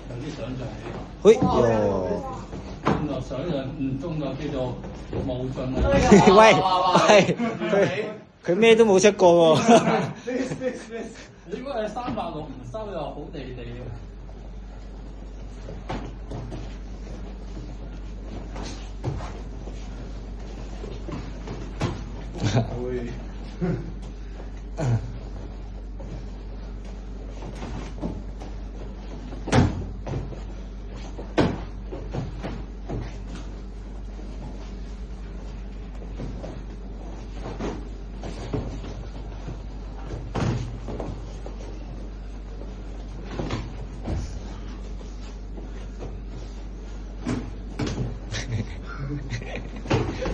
有啲想像起。嘿喲！中就想像，唔中就叫做無盡啊！喂，佢咩都冇出過喎。如果係360唔收又好地地嘅。會。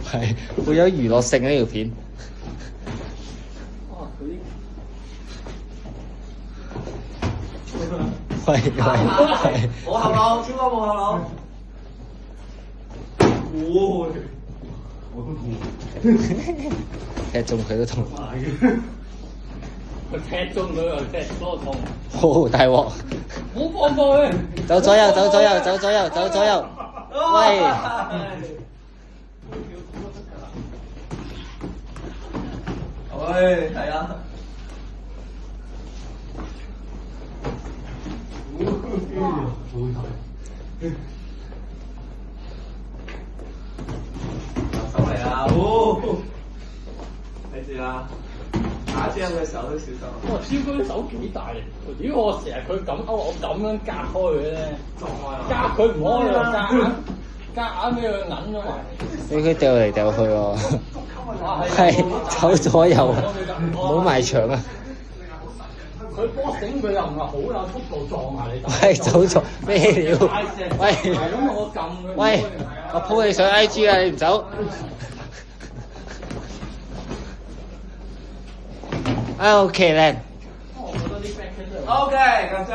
係會有娛樂性呢條片。哇！佢喂，冇後腦，超哥冇後腦。哇！我都痛。踢中佢都痛。佢踢中佢又踢多痛。好大鑊！冇放過佢。走左右，走左右，走左右，走左右。喂！喂，係啊。手嚟啊！睇住啦，打 jam 嘅時候都小心。哇！超哥手幾大力？如果我成日佢咁勾，我咁樣隔開佢咧，隔佢唔開喎，夾硬俾佢揞咗埋。俾佢掉嚟掉去喎。係走左右，唔好埋牆啊！佢波醒佢又唔係好有速度撞埋你。喂，走錯咩料？喂，係咁我撳佢。喂，我 po 你上 IG 啊！你唔走。OK 咧。我覺得啲 back 都係。 OK，咁就。